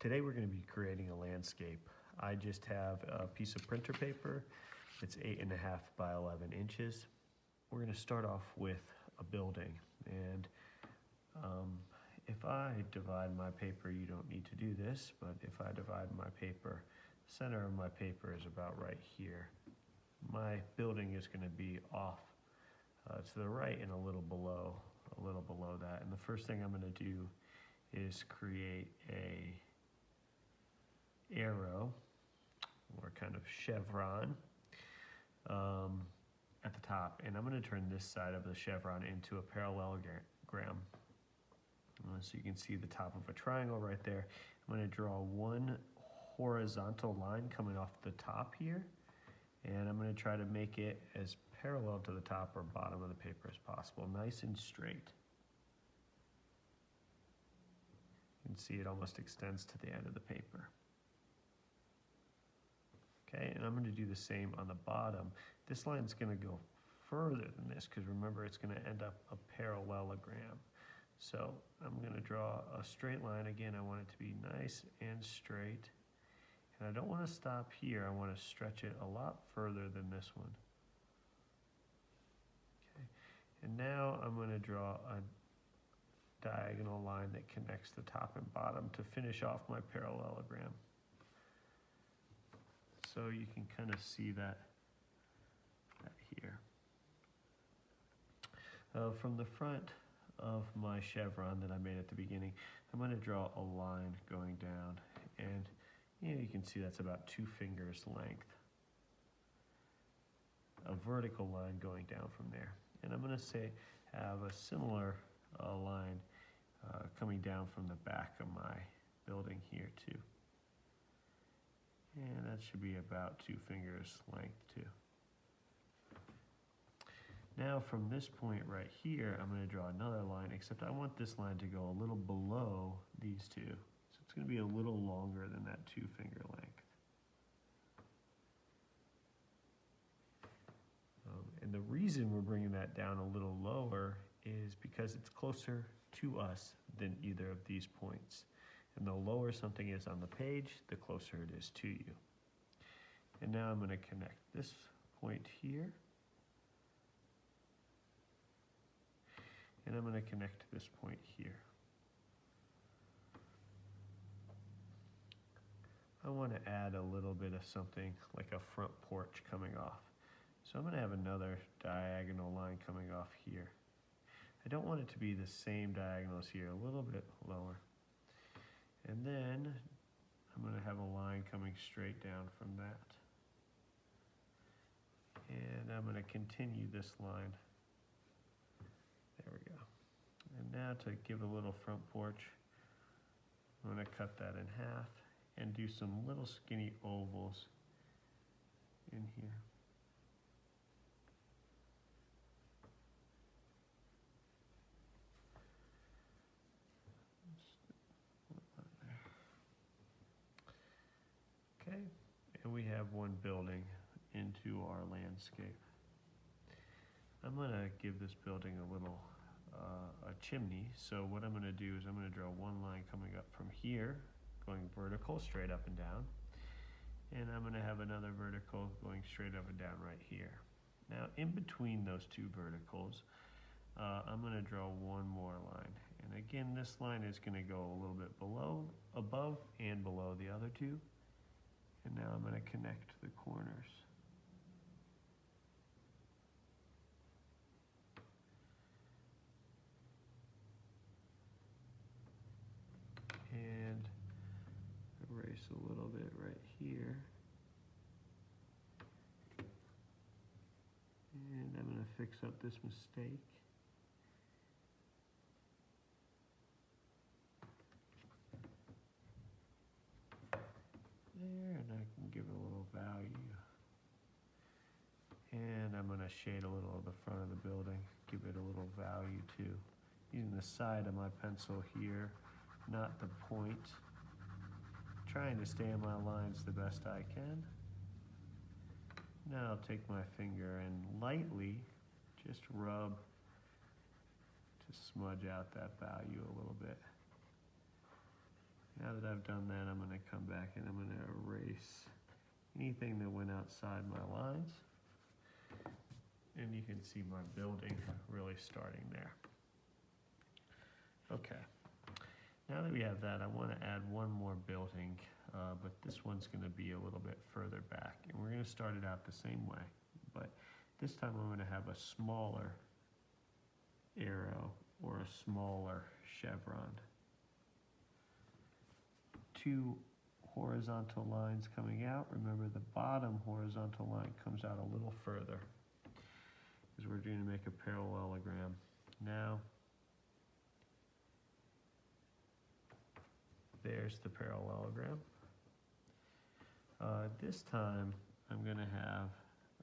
Today we're going to be creating a landscape. I just have a piece of printer paper. It's 8.5 by 11 inches. We're going to start off with a building, and if I divide my paper, you don't need to do this, but if I divide my paper, the center of my paper is about right here. My building is going to be off to the right and a little below that. And the first thing I'm going to do is create a arrow or kind of chevron at the top, and I'm going to turn this side of the chevron into a parallelogram. So you can see the top of a triangle right there. I'm going to draw one horizontal line coming off the top here, and I'm going to try to make it as parallel to the top or bottom of the paper as possible, nice and straight. You can see it almost extends to the end of the paper. Okay, and I'm going to do the same on the bottom. This line's going to go further than this because remember it's going to end up a parallelogram. So I'm going to draw a straight line again. I want it to be nice and straight. And I don't want to stop here. I want to stretch it a lot further than this one. Okay, and now I'm going to draw a diagonal line that connects the top and bottom to finish off my parallelogram. So you can kind of see that here. From the front of my chevron that I made at the beginning, I'm going to draw a line going down, and you can see that's about 2 fingers length. A vertical line going down from there. And I'm going to have a similar line coming down from the back of my building here too. And that should be about 2 fingers length too. Now from this point right here, I'm going to draw another line, except I want this line to go a little below these two. So it's going to be a little longer than that 2 finger length. And the reason we're bringing that down a little lower is because it's closer to us than either of these points. And the lower something is on the page, the closer it is to you. And now I'm going to connect this point here. And I'm going to connect this point here. I want to add a little bit of something like a front porch coming off. So I'm going to have another diagonal line coming off here. I don't want it to be the same diagonal as here, a little bit lower. And then I'm going to have a line coming straight down from that. And I'm going to continue this line. There we go. And now to give a little front porch, I'm going to cut that in half and do some little skinny ovals in here. Okay, and we have one building into our landscape. I'm going to give this building a little a chimney. So what I'm going to do is I'm going to draw one line coming up from here, going vertical, straight up and down. And I'm going to have another vertical going straight up and down right here. Now in between those 2 verticals, I'm going to draw one more line. And again, this line is going to go a little bit above and below the other 2. And now I'm going to connect the corners. And erase a little bit right here. And I'm going to fix up this mistake. There, and I can give it a little value. And I'm going to shade a little of the front of the building, give it a little value too. Using the side of my pencil here, not the point. Trying to stay in my lines the best I can. Now I'll take my finger and lightly just rub to smudge out that value a little bit. Now that I've done that, I'm gonna come back and I'm gonna erase anything that went outside my lines. And you can see my building really starting there. Okay, now that we have that, I want to add one more building, but this one's going to be a little bit further back. And we're going to start it out the same way, but this time I'm going to have a smaller arrow or a smaller chevron. Two horizontal lines coming out. Remember, the bottom horizontal line comes out a little further because we're going to make a parallelogram. Now, there's the parallelogram. This time, I'm going to have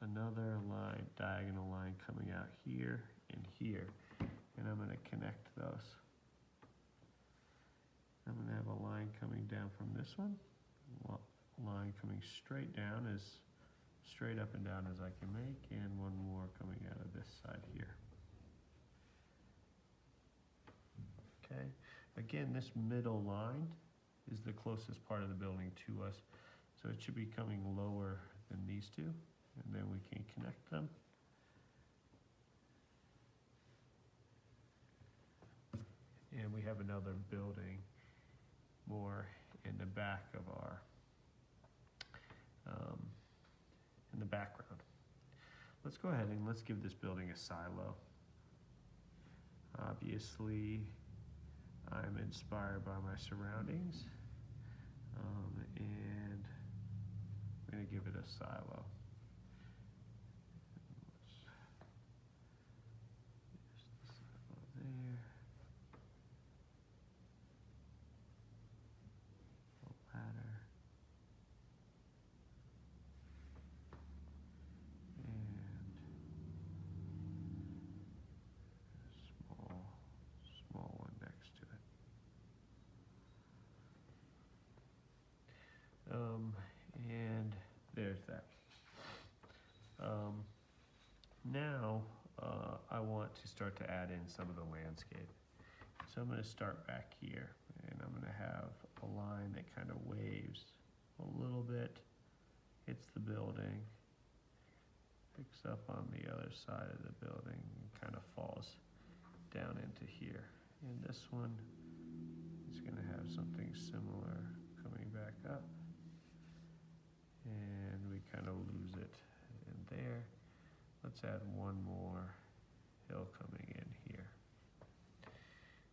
another line, diagonal line coming out here and here, and I'm going to connect those. I'm going to have a line coming down from this one, line coming straight down, as straight up and down as I can make, and one more coming out of this side here. Okay, again, this middle line is the closest part of the building to us, so it should be coming lower than these two, and then we can connect them. And we have another building more in the back of our, in the background. Let's go ahead and let's give this building a silo. Obviously, I'm inspired by my surroundings, and I'm going to give it a silo. There. A ladder. And a small one next to it. And there's that. Now I want to start to add in some of the landscape. So I'm going to start back here, and I'm going to have a line that kind of waves a little bit, hits the building, picks up on the other side of the building, and kind of falls down into here. And this one is going to have something similar coming back up, and we kind of lose it in there. Let's add one more hill coming in here.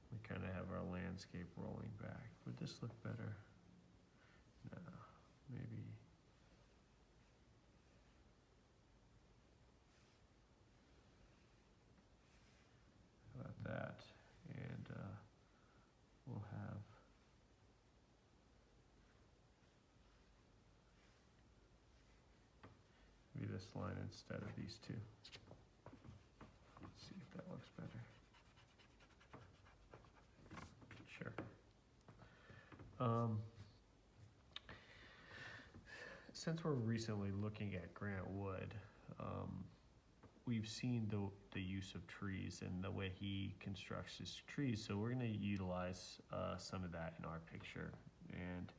We kind of have our landscape rolling back. Would this look better? No, maybe. How about that? And we'll have maybe this line instead of these two. Let's see if that looks better. Sure. Since we're recently looking at Grant Wood, we've seen the use of trees and the way he constructs his trees, so we're going to utilize some of that in our picture, and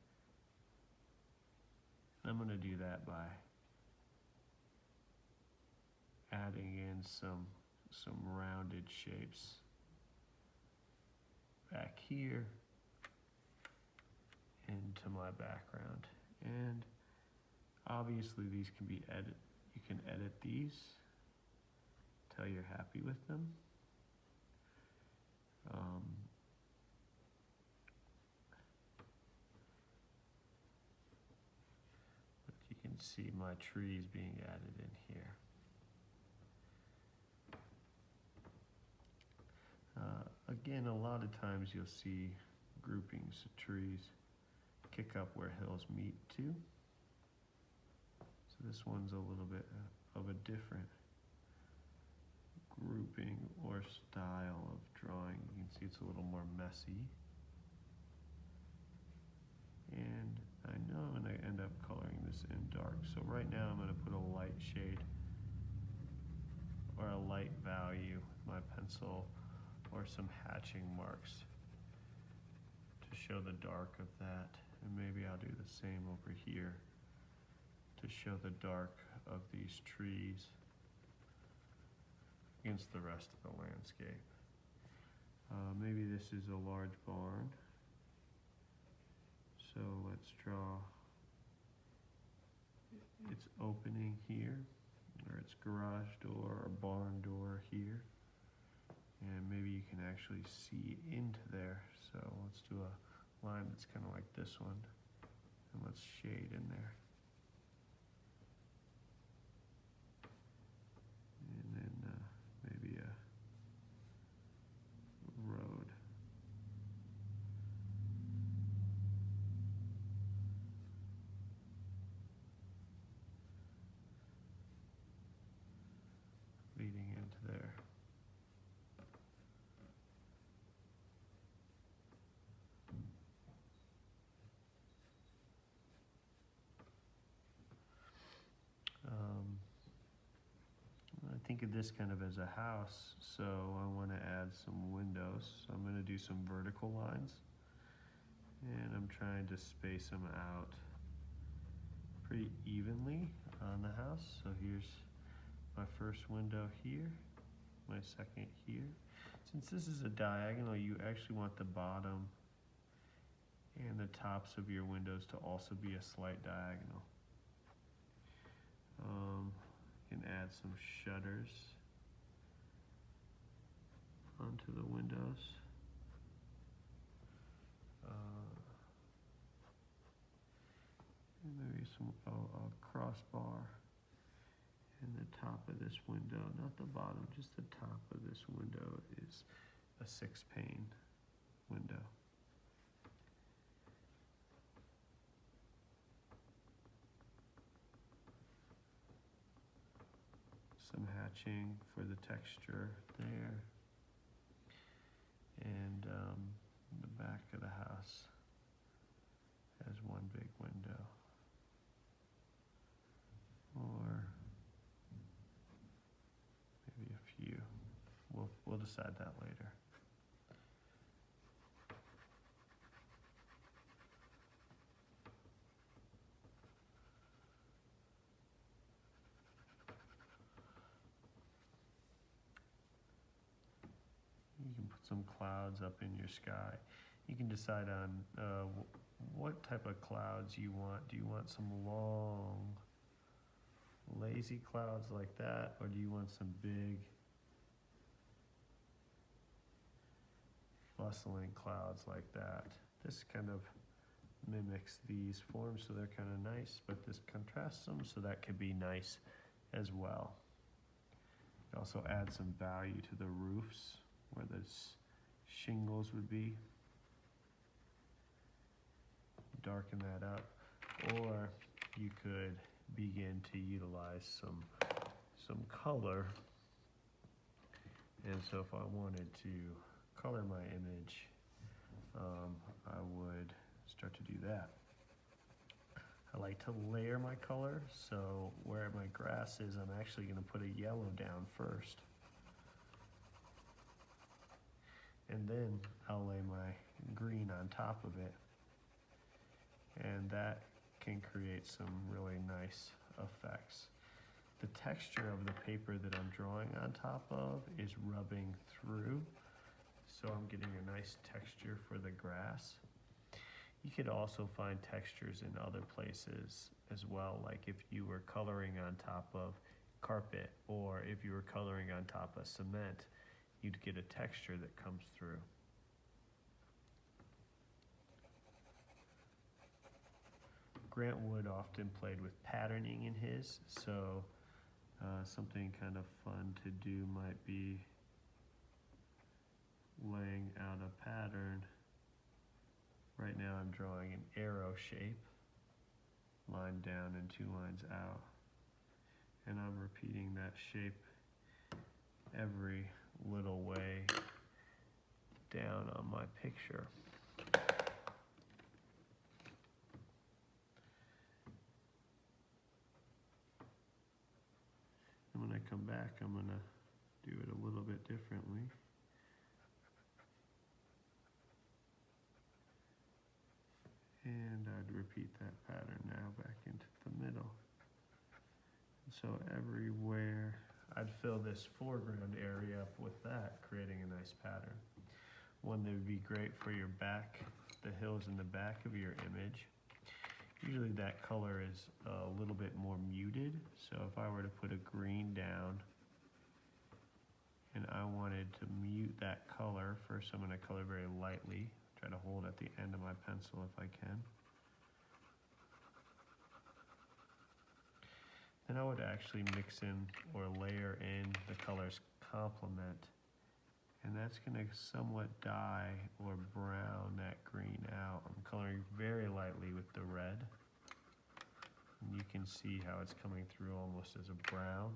I'm going to do that by adding in some rounded shapes back here into my background. And obviously these can be edited. You can edit these till you're happy with them. But you can see my trees being added in here. Again, a lot of times you'll see groupings of trees kick up where hills meet too. So this one's a little bit of a different grouping or style of drawing. You can see it's a little more messy. And I know I'm going to end up coloring this in dark. So right now I'm going to put a light shade or a light value with my pencil or some hatching marks to to show the dark of that. And maybe I'll do the same over here to show the dark of these trees against the rest of the landscape. Maybe this is a large barn. So let's draw its opening here, or its garage door or barn door here. And maybe you can actually see into there. So let's do a line that's kind of like this one, and let's shade in there. And then maybe a road. Leading into there. I think of this kind of as a house, so I want to add some windows. So I'm going to do some vertical lines, and I'm trying to space them out pretty evenly on the house. So here's my first window here, my second here. Since this is a diagonal, you actually want the bottom and the tops of your windows to also be a slight diagonal. You can add some shutters onto the windows. And maybe a crossbar in the top of this window, not the bottom, just the top of this window is a 6-pane window. Some hatching for the texture there. And the back of the house has one big window. Or maybe a few. We'll decide that later. You can put some clouds up in your sky. You can decide on what type of clouds you want. Do you want some long, lazy clouds like that, or do you want some big, bustling clouds like that? This kind of mimics these forms, so they're kind of nice, but this contrasts them, so that could be nice as well. You also add some value to the roofs where the shingles would be. Darken that up, or you could begin to utilize some color. And so if I wanted to color my image, I would start to do that. I like to layer my color, so where my grass is, I'm actually going to put a yellow down first. And then I'll lay my green on top of it. And that can create some really nice effects. The texture of the paper that I'm drawing on top of is rubbing through, so I'm getting a nice texture for the grass. You could also find textures in other places as well, like if you were coloring on top of carpet, or if you were coloring on top of cement, you'd get a texture that comes through. Grant Wood often played with patterning in his, so something kind of fun to do might be laying out a pattern. Right now I'm drawing an arrow shape, line down and 2 lines out. And I'm repeating that shape every little way down on my picture. And when I come back, I'm going to do it a little bit differently. And I'd repeat that pattern now back into the middle. So everywhere, I'd fill this foreground area up with that, creating a nice pattern. One that would be great for your back, the hills in the back of your image. Usually that color is a little bit more muted, so if I were to put a green down and I wanted to mute that color, first I'm going to color very lightly, try to hold at the end of my pencil if I can. Then I would actually mix in or layer in the colors complement, and that's going to somewhat dye or brown that green out. I'm coloring very lightly with the red, and you can see how it's coming through almost as a brown.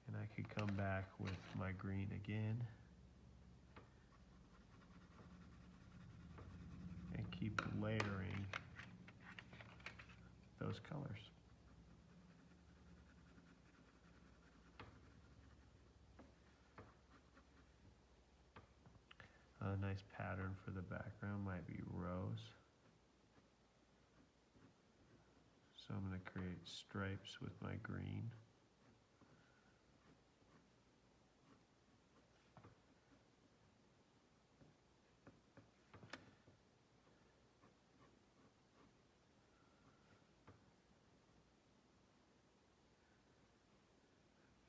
And I could come back with my green again and keep layering those colors. A nice pattern for the background might be rose. So I'm going to create stripes with my green.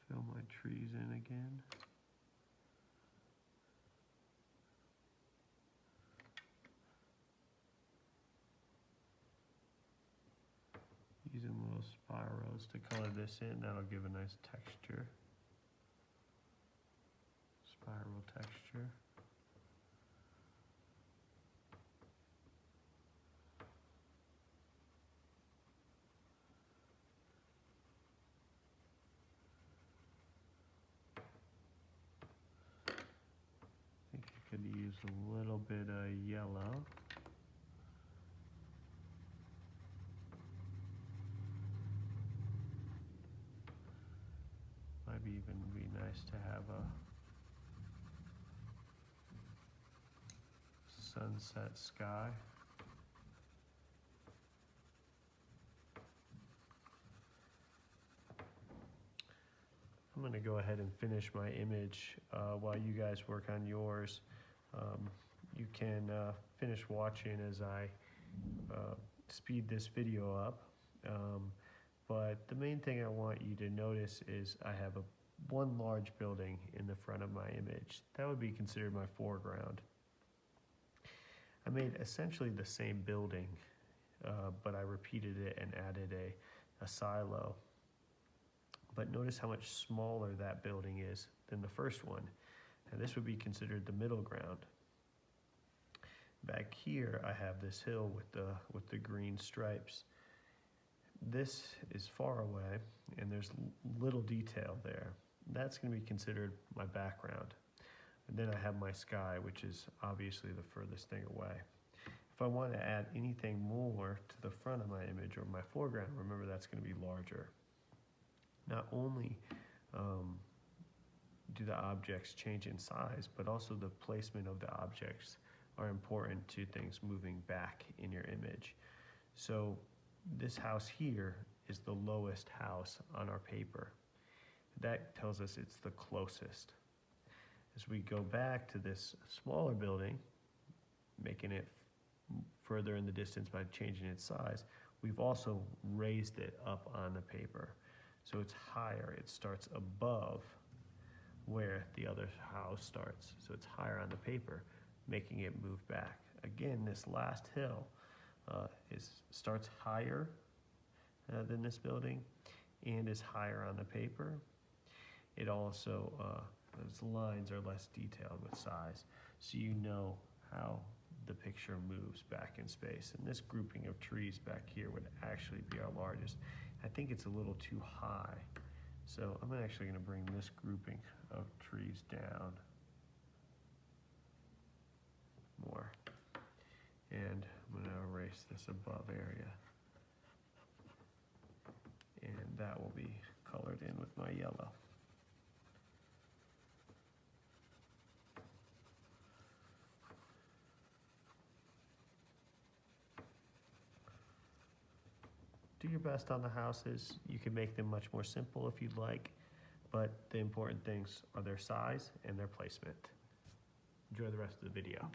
Fill my trees in again. Using little spirals to color this in, that'll give a nice texture. Spiral texture. I think I could use a little bit of yellow. Might even be nice to have a sunset sky. I'm going to go ahead and finish my image while you guys work on yours. You can finish watching as I speed this video up. But the main thing I want you to notice is I have one large building in the front of my image. That would be considered my foreground. I made essentially the same building, but I repeated it and added a silo. But notice how much smaller that building is than the first one. And this would be considered the middle ground. Back here, I have this hill with the green stripes. This is far away, and there's little detail there. That's going to be considered my background. And then I have my sky, which is obviously the furthest thing away. If I want to add anything more to the front of my image or my foreground, remember that's going to be larger. Not only do the objects change in size, but also the placement of the objects are important to things moving back in your image. So this house here is the lowest house on our paper. That tells us it's the closest. As we go back to this smaller building, making it further in the distance by changing its size, we've also raised it up on the paper. So it's higher, it starts above where the other house starts. So it's higher on the paper, making it move back. Again, this last hill starts higher than this building and is higher on the paper. It also, those lines are less detailed with size, so you know how the picture moves back in space. And this grouping of trees back here would actually be our largest. I think it's a little too high, so I'm actually going to bring this grouping of trees down more. And I'm going to erase this above area. And that will be colored in with my yellow. do your best on the houses. You can make them much more simple if you'd like, but the important things are their size and their placement. Enjoy the rest of the video.